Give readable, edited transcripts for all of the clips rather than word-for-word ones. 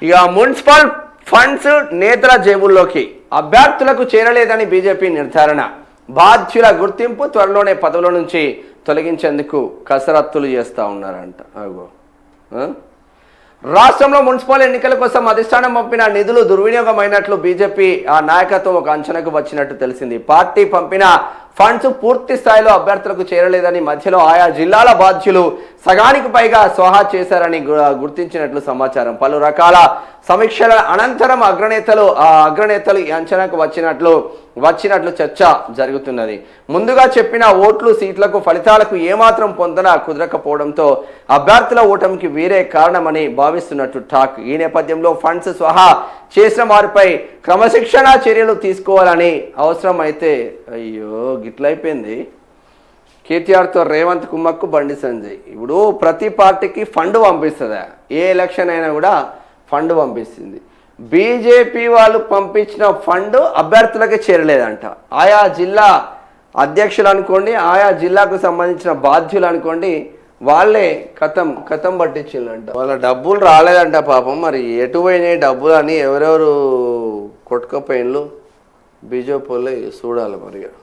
ఇక municipal funds నేతల జేబుల్లోకి అభ్యర్థులకు చేరలేదని బీజేపీ నిర్ధారణ. బాధ్యుల గుర్తింపు త్వరలోనే పదవుల నుంచి తొలగించేందుకు కసరత్తులు చేస్తూ ఉన్నారంట. రాష్ట్రంలో మున్సిపల్ ఎన్నికల కోసం అధిష్టానం పంపిన నిధులు దుర్వినియోగమైనట్లు బీజేపీ నాయకత్వం ఒక అంచనాకు వచ్చినట్టు తెలిసింది. పార్టీ పంపిన ఫండ్స్ పూర్తి స్థాయిలో అభ్యర్థులకు చేరలేదని, మధ్యలో ఆయా జిల్లాల బాధ్యులు సగానికి పైగా స్వాహా చేశారని గుర్తించినట్లు సమాచారం. పలు రకాల సమీక్షల అనంతరం అగ్రనేతలు ఈ అంచనాకు వచ్చినట్లు చర్చ జరుగుతున్నది. ముందుగా చెప్పిన ఓట్లు సీట్లకు ఫలితాలకు ఏమాత్రం పొందన కుదరకపోవడంతో అభ్యర్థుల ఓటమికి వీరే కారణమని భావిస్తున్నట్టు టాక్. ఈ నేపథ్యంలో ఫండ్స్ స్వాహా చేసిన వారిపై క్రమశిక్షణ చర్యలు తీసుకోవాలని అవసరం అయితే గిట్లయిపోయింది. కేటీఆర్తో రేవంత్ కుమ్మక్కు బండి సంజయ్. ఇప్పుడు ప్రతి పార్టీకి ఫండ్ పంపిస్తుందా? ఏ ఎలక్షన్ అయినా కూడా ఫండ్ పంపిస్తుంది. బీజేపీ వాళ్ళు పంపించిన ఫండ్ అభ్యర్థులకే చేరలేదంట. ఆయా జిల్లా అధ్యక్షులు అనుకోండి, ఆయా జిల్లాకు సంబంధించిన బాధ్యులు అనుకోండి, వాళ్ళే కథం పట్టించిందంట. వాళ్ళ డబ్బులు రాలేదంట పాపం. మరి ఎటు పోయినాయి డబ్బులు అని ఎవరెవరు కొట్టుకపోయిన్లు బీజేపీ వాళ్ళే చూడాలి. మరిగా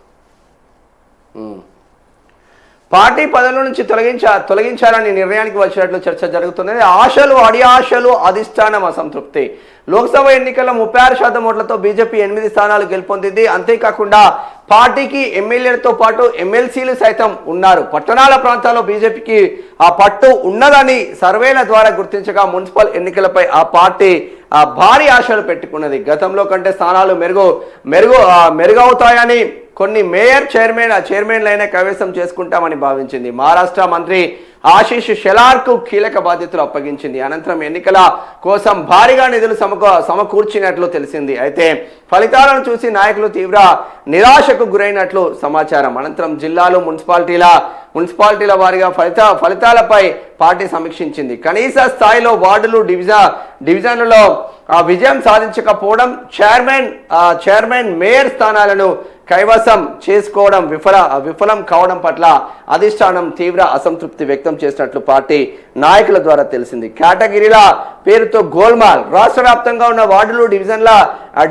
పార్టీ పదవుల నుంచి తొలగించాలని నిర్ణయానికి వచ్చినట్లు చర్చ జరుగుతున్నది. ఆశలు అడియాశలు అధిష్టానం అసంతృప్తి. లోక్సభ ఎన్నికల్లో 36% ఓట్లతో బీజేపీ 8 స్థానాలు గెలుపొందింది. అంతేకాకుండా పార్టీకి ఎమ్మెల్యేలతో పాటు ఎమ్మెల్సీలు సైతం ఉన్నారు. పట్టణాల ప్రాంతాల్లో బీజేపీకి ఆ పట్టు ఉన్నదని సర్వేల ద్వారా గుర్తించగా మున్సిపల్ ఎన్నికలపై ఆ పార్టీ భారీ ఆశలు పెట్టుకున్నది. గతంలో కంటే స్థానాలు మెరుగవుతాయని, కొన్ని మేయర్ చైర్మన్లైనా కైవసం చేసుకుంటామని భావించింది. మహారాష్ట్ర మంత్రి ఆశీష్ షెలార్కు కీలక బాధ్యతలు అప్పగించింది. అనంతరం ఎన్నికల కోసం భారీగా నిధులు సమకూర్చినట్లు తెలిసింది. అయితే ఫలితాలను చూసి నాయకులు తీవ్ర నిరాశకు గురైనట్లు సమాచారం. అనంతరం జిల్లాలు మున్సిపాలిటీల వారీగా ఫలితాలపై పార్టీ సమీక్షించింది. కనీస స్థాయిలో వార్డులు డివిజన్లలో విజయం సాధించకపోవడం, చైర్మన్ మేయర్ స్థానాలను కైవసం చేసుకోవడం విఫలం కావడం పట్ల అధిష్టానం తీవ్ర అసంతృప్తి వ్యక్తం చేసినట్లు పార్టీ నాయకుల ద్వారా తెలిసింది. కేటగిరీల పేరుతో గోల్మాల్. రాష్ట్ర వ్యాప్తంగా ఉన్న వార్డులు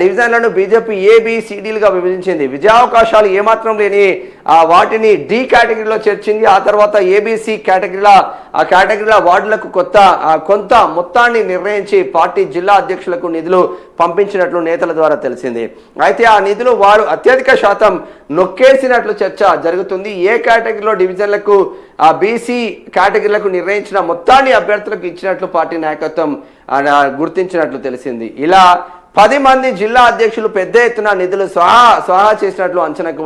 డివిజన్లను బీజేపీ ABCDలుగా విభజించింది. విజయావకాశాలు ఏమాత్రం లేని వాటిని D కేటగిరీలో చేర్చింది. ఆ తర్వాత ABC కేటగిరీల వార్డులకు కొంత మొత్తాన్ని నిర్ణయించి పార్టీ జిల్లా అధ్యక్షులకు నిధులు పంపించినట్లు నేతల ద్వారా తెలిసింది. అయితే ఆ నిధులు వారు అత్యధిక శాతం నొక్కేసినట్లు చర్చ జరుగుతుంది. ఏ కేటగిరీలో డివిజన్లకు BC కేటగిరీలకు నిర్ణయించిన మొత్తాన్ని అభ్యర్థులకు ఇచ్చినట్లు పార్టీ నాయకత్వం గుర్తించినట్లు తెలిసింది. ఇలా 10 మంది జిల్లా అధ్యక్షులు పెద్ద ఎత్తున నిధులు స్వాహా చేసినట్లు అంచనాకు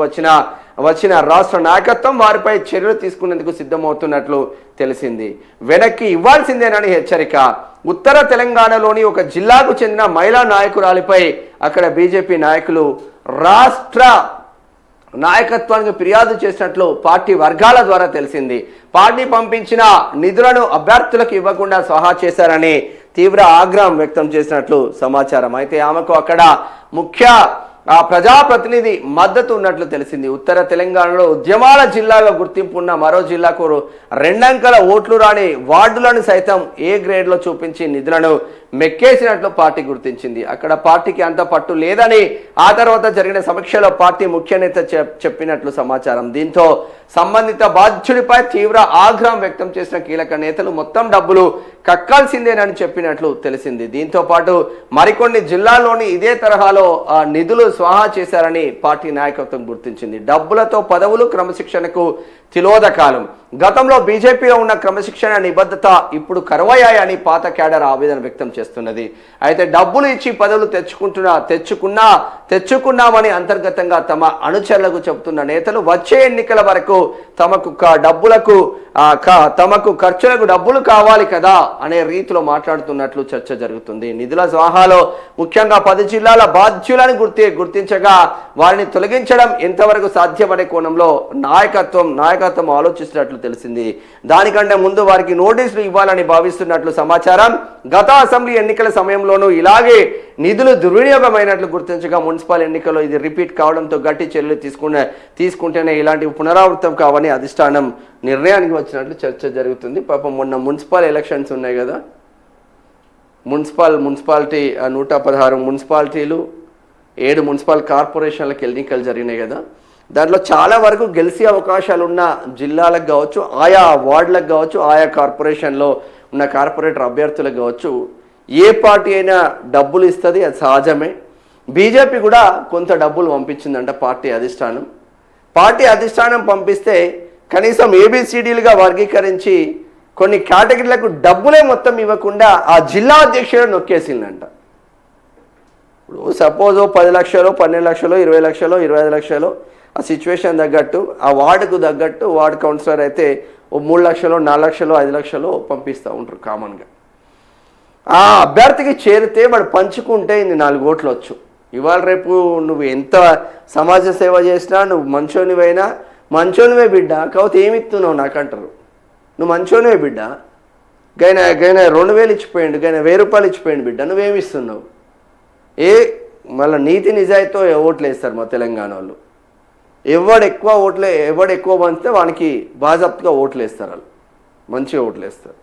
వచ్చిన రాష్ట్ర నాయకత్వం వారిపై చర్యలు తీసుకునేందుకు సిద్ధమవుతున్నట్లు తెలిసింది. వెనక్కి ఇవ్వాల్సిందేనని హెచ్చరిక. ఉత్తర తెలంగాణలోని ఒక జిల్లాకు చెందిన మహిళా నాయకురాలిపై అక్కడ బీజేపీ నాయకులు రాష్ట్ర నాయకత్వానికి ఫిర్యాదు చేసినట్లు పార్టీ వర్గాల ద్వారా తెలిసింది. పార్టీ పంపించిన నిధులను అభ్యర్థులకు ఇవ్వకుండా స్వాహా చేశారని తీవ్ర ఆగ్రహం వ్యక్తం చేసినట్లు సమాచారం. అయితే ఆమెకు అక్కడ ముఖ్య ప్రజాప్రతినిధి మద్దతు ఉన్నట్లు తెలిసింది. ఉత్తర తెలంగాణలో ఉద్యమాల జిల్లాగా గుర్తింపు ఉన్న మరో జిల్లాకు 2 అంకెల ఓట్లు రాని వార్డులను సైతం A గ్రేడ్లో చూపించి నిధులను మెక్కేసినట్లు పార్టీ గుర్తించింది. అక్కడ పార్టీకి అంత పట్టు లేదని ఆ తర్వాత జరిగిన సమీక్షలో పార్టీ ముఖ్య నేత చెప్పినట్లు సమాచారం. దీంతో సంబంధిత బాధ్యుడిపై తీవ్ర ఆగ్రహం వ్యక్తం చేసిన కీలక నేతలు మొత్తం డబ్బులు కక్కాల్సిందేనని చెప్పినట్లు తెలిసింది. దీంతో పాటు మరికొన్ని జిల్లాల్లోని ఇదే తరహాలో నిధులు స్వాహా చేశారని పార్టీ నాయకత్వం గుర్తించింది. డబ్బులతో పదవులు, క్రమశిక్షణకు తిలోదకాలం. గతంలో బీజేపీలో ఉన్న క్రమశిక్షణ, నిబద్ధత ఇప్పుడు కరువయ్యాయని పాత క్యాడర్ ఆవేదన వ్యక్తం చేస్తున్నది. అయితే డబ్బులు ఇచ్చి పదవులు తెచ్చుకున్నామని అంతర్గతంగా తమ అనుచరులకు చెబుతున్న నేతలు వచ్చే ఎన్నికల వరకు తమకు ఖర్చులకు డబ్బులు కావాలి కదా అనే రీతిలో మాట్లాడుతున్నట్లు చర్చ జరుగుతుంది. నిధుల స్వాహాలో ముఖ్యంగా 10 జిల్లాల బాధ్యులను గుర్తించగా వారిని తొలగించడం ఎంతవరకు సాధ్యమనే కోణంలో నాయకత్వం ఆలోచిస్తున్నట్లు తెలిసింది. దానికంటే ముందు వారికి నోటీసులు ఇవ్వాలని భావిస్తున్నట్లు సమాచారం. గత అసెంబ్లీ ఎన్నికల సమయంలోనూ ఇలాగే నిధులు దుర్వినియోగమైనట్లు గుర్తించగా మున్సిపల్ ఎన్నికల్లో ఇది రిపీట్ కావడంతో గట్టి చర్యలు తీసుకుంటేనే ఇలాంటి పునరావృతం కావని అధిష్టానం నిర్ణయానికి వచ్చినట్లు చర్చ జరుగుతుంది. పాపం మొన్న మున్సిపల్ ఎలక్షన్స్ ఉన్నాయి కదా, మున్సిపాలిటీ 116 మున్సిపాలిటీలు 7 మున్సిపల్ కార్పొరేషన్లకు ఎన్నికలు జరిగినాయి కదా. దాంట్లో చాలా వరకు గెలిచే అవకాశాలు ఉన్న జిల్లాలకు కావచ్చు, ఆయా వార్డులకు కావచ్చు, ఆయా కార్పొరేషన్లో ఉన్న కార్పొరేటర్ అభ్యర్థులకు కావచ్చు ఏ పార్టీ అయినా డబ్బులు ఇస్తుంది, అది సహజమే. బీజేపీ కూడా కొంత డబ్బులు పంపించిందంట పార్టీ అధిష్టానం పంపిస్తే కనీసం ఏబిసిడీలుగా వర్గీకరించి కొన్ని కేటగిరీలకు డబ్బులే మొత్తం ఇవ్వకుండా ఆ జిల్లా అధ్యక్షుడు నొక్కేసిందంట. ఇప్పుడు సపోజ్ 10 లక్షలు 12 లక్షలు 20 లక్షలు 25 లక్షలు ఆ సిచ్యువేషన్ తగ్గట్టు, ఆ వార్డుకు తగ్గట్టు వార్డు కౌన్సిలర్ అయితే 3 లక్షలు 4 లక్షలు 5 లక్షలు పంపిస్తూ ఉంటారు కామన్గా. ఆ అభ్యర్థికి చేరితే వాడు పంచుకుంటే ఇన్ని 4 ఓట్లు వచ్చు. ఇవాళ రేపు నువ్వు ఎంత సమాజ సేవ చేసినా, నువ్వు మంచోనివే బిడ్డ, కాకపోతే ఏమి ఇస్తున్నావు నాకంటారు. నువ్వు మంచోనివే బిడ్డ, గైనా 2000 ఇచ్చిపోయిండు, గైనా 1000 రూపాయలు ఇచ్చిపోయిండు బిడ్డ, నువ్వేమి ఇస్తున్నావు? మళ్ళీ నీతి నిజాయితీతో ఓట్లు వేస్తారు మా తెలంగాణ వాళ్ళు. ఎవడు ఎక్కువ పంచితే వానికి బాజాప్తుగా ఓట్లు వేస్తారు, వాళ్ళు మంచిగా ఓట్లు వేస్తారు.